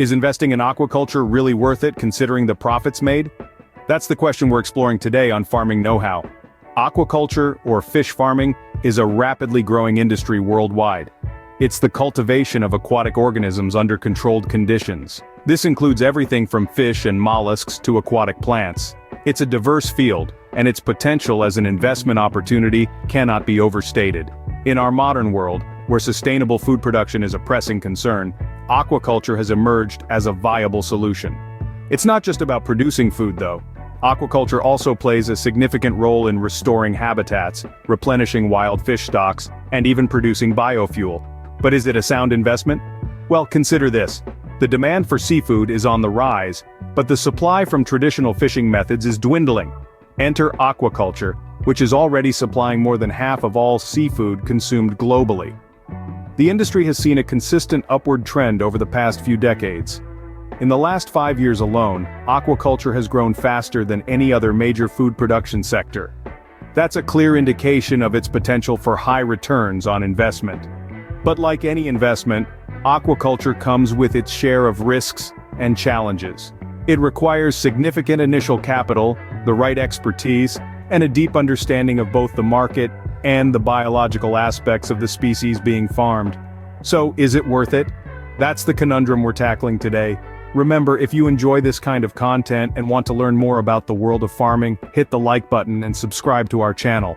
Is investing in aquaculture really worth it considering the profits made? That's the question we're exploring today on Farming Knowhow. Aquaculture, or fish farming, is a rapidly growing industry worldwide. It's the cultivation of aquatic organisms under controlled conditions. This includes everything from fish and mollusks to aquatic plants. It's a diverse field, and its potential as an investment opportunity cannot be overstated. In our modern world, where sustainable food production is a pressing concern, aquaculture has emerged as a viable solution. It's not just about producing food though. Aquaculture also plays a significant role in restoring habitats, replenishing wild fish stocks, and even producing biofuel. But is it a sound investment? Well, consider this. The demand for seafood is on the rise, but the supply from traditional fishing methods is dwindling. Enter aquaculture, which is already supplying more than half of all seafood consumed globally. The industry has seen a consistent upward trend over the past few decades. In the last 5 years alone, aquaculture has grown faster than any other major food production sector. That's a clear indication of its potential for high returns on investment. But like any investment, aquaculture comes with its share of risks and challenges. It requires significant initial capital, the right expertise, and a deep understanding of both the market and the biological aspects of the species being farmed. So, is it worth it? That's the conundrum we're tackling today. Remember, if you enjoy this kind of content and want to learn more about the world of farming, hit the like button and subscribe to our channel.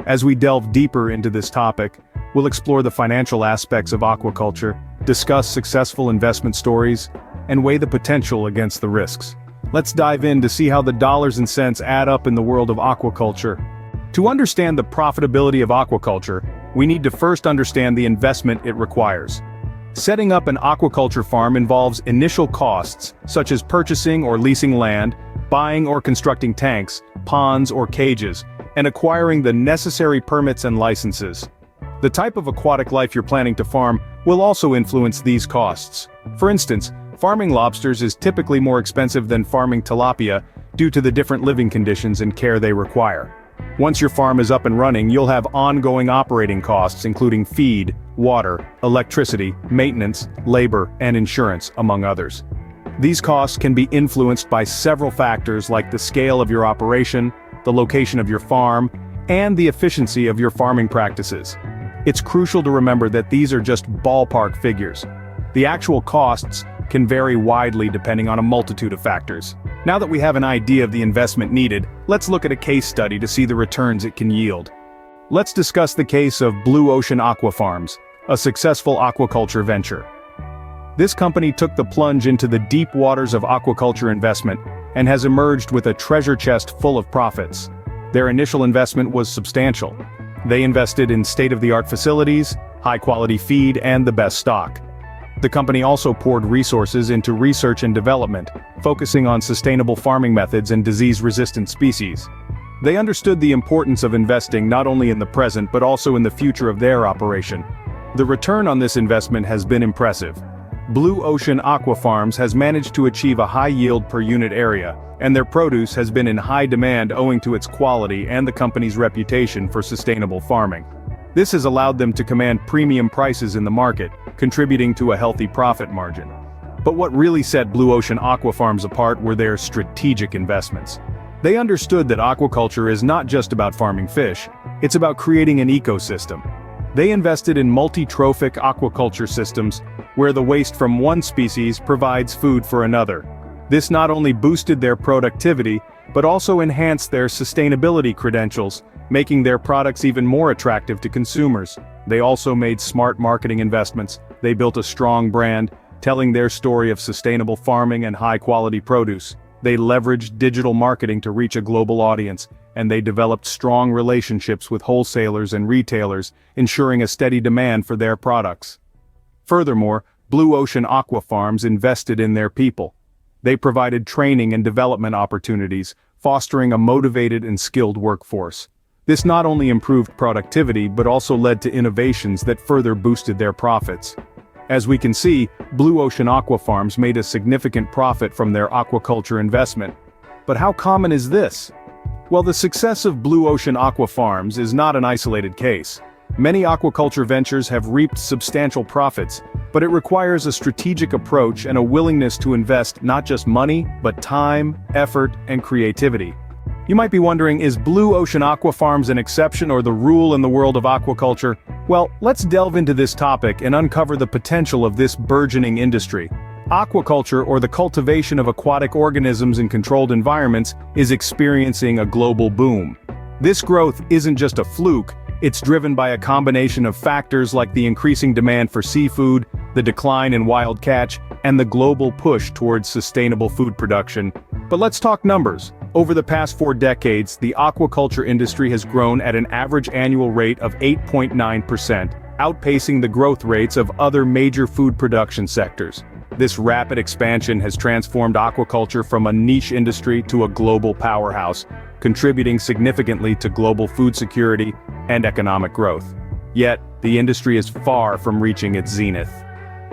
As we delve deeper into this topic, we'll explore the financial aspects of aquaculture, discuss successful investment stories, and weigh the potential against the risks. Let's dive in to see how the dollars and cents add up in the world of aquaculture. To understand the profitability of aquaculture, we need to first understand the investment it requires. Setting up an aquaculture farm involves initial costs, such as purchasing or leasing land, buying or constructing tanks, ponds or cages, and acquiring the necessary permits and licenses. The type of aquatic life you're planning to farm will also influence these costs. For instance, farming lobsters is typically more expensive than farming tilapia due to the different living conditions and care they require. Once your farm is up and running, you'll have ongoing operating costs including feed, water, electricity, maintenance, labor, and insurance, among others. These costs can be influenced by several factors like the scale of your operation, the location of your farm, and the efficiency of your farming practices. It's crucial to remember that these are just ballpark figures. The actual costs can vary widely depending on a multitude of factors. Now that we have an idea of the investment needed, let's look at a case study to see the returns it can yield. Let's discuss the case of Blue Ocean Aqua Farms, a successful aquaculture venture. This company took the plunge into the deep waters of aquaculture investment and has emerged with a treasure chest full of profits. Their initial investment was substantial. They invested in state-of-the-art facilities, high-quality feed, and the best stock. The company also poured resources into research and development, focusing on sustainable farming methods and disease-resistant species. They understood the importance of investing not only in the present but also in the future of their operation. The return on this investment has been impressive. Blue Ocean Aqua Farms has managed to achieve a high yield per unit area, and their produce has been in high demand owing to its quality and the company's reputation for sustainable farming. This has allowed them to command premium prices in the market, contributing to a healthy profit margin. But what really set Blue Ocean Aqua Farms apart were their strategic investments. They understood that aquaculture is not just about farming fish, it's about creating an ecosystem. They invested in multi-trophic aquaculture systems, where the waste from one species provides food for another. This not only boosted their productivity, but also enhanced their sustainability credentials, making their products even more attractive to consumers. They also made smart marketing investments. They built a strong brand, telling their story of sustainable farming and high-quality produce. They leveraged digital marketing to reach a global audience, and they developed strong relationships with wholesalers and retailers, ensuring a steady demand for their products. Furthermore, Blue Ocean Aqua Farms invested in their people. They provided training and development opportunities, fostering a motivated and skilled workforce. This not only improved productivity but also led to innovations that further boosted their profits. As we can see, Blue Ocean Aqua Farms made a significant profit from their aquaculture investment. But how common is this? Well, the success of Blue Ocean Aqua Farms is not an isolated case. Many aquaculture ventures have reaped substantial profits, but it requires a strategic approach and a willingness to invest not just money, but time, effort, and creativity. You might be wondering, is blue ocean aqua farms an exception or the rule in the world of aquaculture? Well, let's delve into this topic and uncover the potential of this burgeoning industry. Aquaculture, or the cultivation of aquatic organisms in controlled environments, is experiencing a global boom. This growth isn't just a fluke, it's driven by a combination of factors like the increasing demand for seafood, the decline in wild catch, and the global push towards sustainable food production. But let's talk numbers. Over the past 4 decades, the aquaculture industry has grown at an average annual rate of 8.9%, outpacing the growth rates of other major food production sectors. This rapid expansion has transformed aquaculture from a niche industry to a global powerhouse, contributing significantly to global food security and economic growth. Yet, the industry is far from reaching its zenith.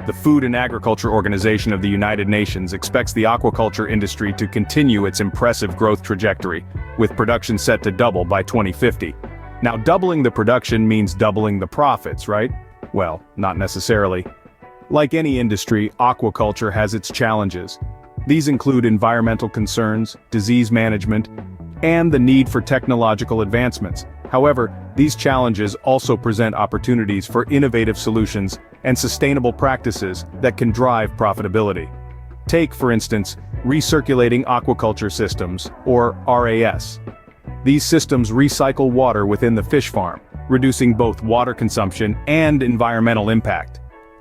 The Food and Agriculture Organization of the United Nations expects the aquaculture industry to continue its impressive growth trajectory, with production set to double by 2050. Now, doubling the production means doubling the profits, right? Well, not necessarily. Like any industry, aquaculture has its challenges. These include environmental concerns, disease management, and the need for technological advancements. However, these challenges also present opportunities for innovative solutions and sustainable practices that can drive profitability. Take, for instance, recirculating aquaculture systems, or RAS. These systems recycle water within the fish farm, reducing both water consumption and environmental impact.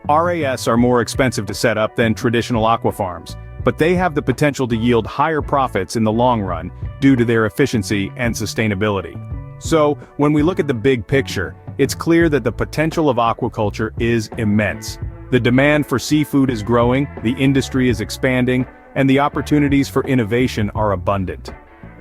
RAS are more expensive to set up than traditional aqua farms, but they have the potential to yield higher profits in the long run due to their efficiency and sustainability. So, when we look at the big picture, it's clear that the potential of aquaculture is immense. The demand for seafood is growing, the industry is expanding, and the opportunities for innovation are abundant.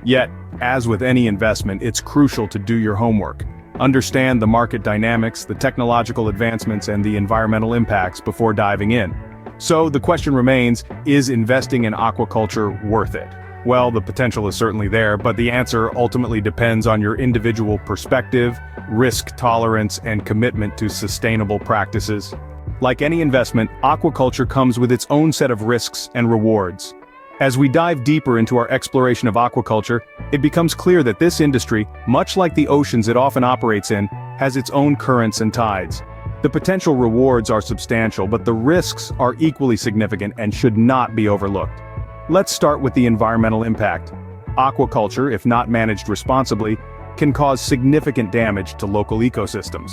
Yet, as with any investment, it's crucial to do your homework. Understand the market dynamics, the technological advancements, and the environmental impacts before diving in. So the question remains, is investing in aquaculture worth it? Well, the potential is certainly there, but the answer ultimately depends on your individual perspective, risk tolerance, and commitment to sustainable practices. Like any investment, aquaculture comes with its own set of risks and rewards. As we dive deeper into our exploration of aquaculture, it becomes clear that this industry, much like the oceans it often operates in, has its own currents and tides. The potential rewards are substantial, but the risks are equally significant and should not be overlooked. Let's start with the environmental impact. Aquaculture, if not managed responsibly, can cause significant damage to local ecosystems.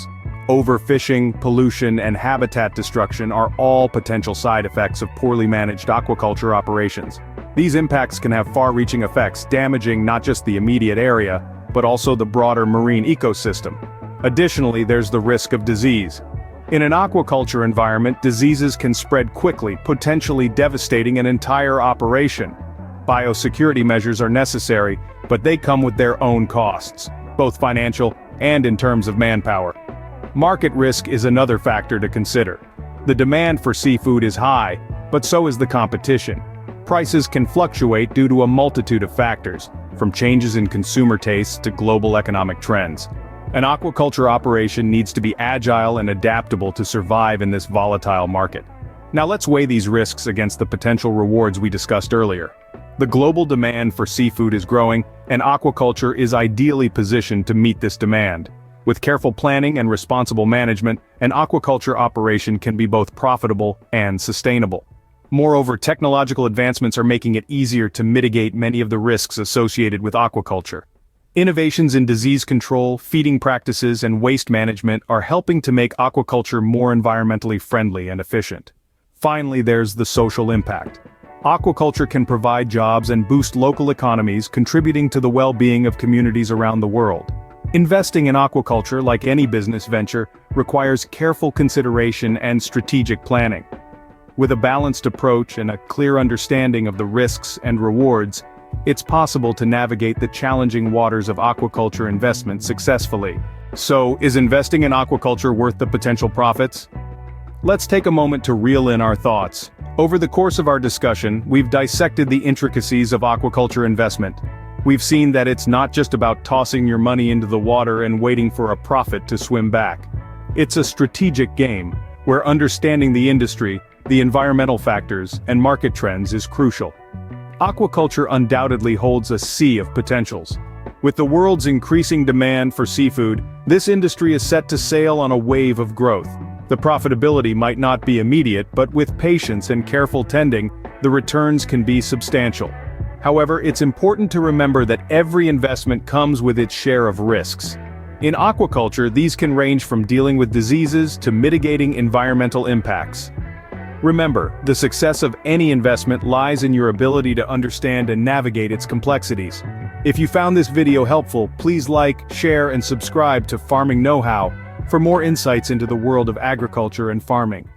Overfishing, pollution, and habitat destruction are all potential side effects of poorly managed aquaculture operations. These impacts can have far-reaching effects, damaging not just the immediate area, but also the broader marine ecosystem. Additionally, there's the risk of disease. In an aquaculture environment, diseases can spread quickly, potentially devastating an entire operation. Biosecurity measures are necessary, but they come with their own costs, both financial and in terms of manpower. Market risk is another factor to consider. The demand for seafood is high, but so is the competition. Prices can fluctuate due to a multitude of factors, from changes in consumer tastes to global economic trends. An aquaculture operation needs to be agile and adaptable to survive in this volatile market. Now let's weigh these risks against the potential rewards we discussed earlier. The global demand for seafood is growing, and aquaculture is ideally positioned to meet this demand. With careful planning and responsible management, an aquaculture operation can be both profitable and sustainable. Moreover, technological advancements are making it easier to mitigate many of the risks associated with aquaculture. Innovations in disease control, feeding practices, and waste management are helping to make aquaculture more environmentally friendly and efficient. Finally, there's the social impact. Aquaculture can provide jobs and boost local economies, contributing to the well-being of communities around the world. Investing in aquaculture, like any business venture, requires careful consideration and strategic planning. With a balanced approach and a clear understanding of the risks and rewards, it's possible to navigate the challenging waters of aquaculture investment successfully. So, is investing in aquaculture worth the potential profits? Let's take a moment to reel in our thoughts. Over the course of our discussion, we've dissected the intricacies of aquaculture investment. We've seen that it's not just about tossing your money into the water and waiting for a profit to swim back. It's a strategic game, where understanding the industry, the environmental factors, and market trends is crucial. Aquaculture undoubtedly holds a sea of potentials. With the world's increasing demand for seafood, this industry is set to sail on a wave of growth. The profitability might not be immediate, but with patience and careful tending, the returns can be substantial. However, it's important to remember that every investment comes with its share of risks. In aquaculture, these can range from dealing with diseases to mitigating environmental impacts. Remember, the success of any investment lies in your ability to understand and navigate its complexities. If you found this video helpful, please like, share, and subscribe to Farming Knowhow for more insights into the world of agriculture and farming.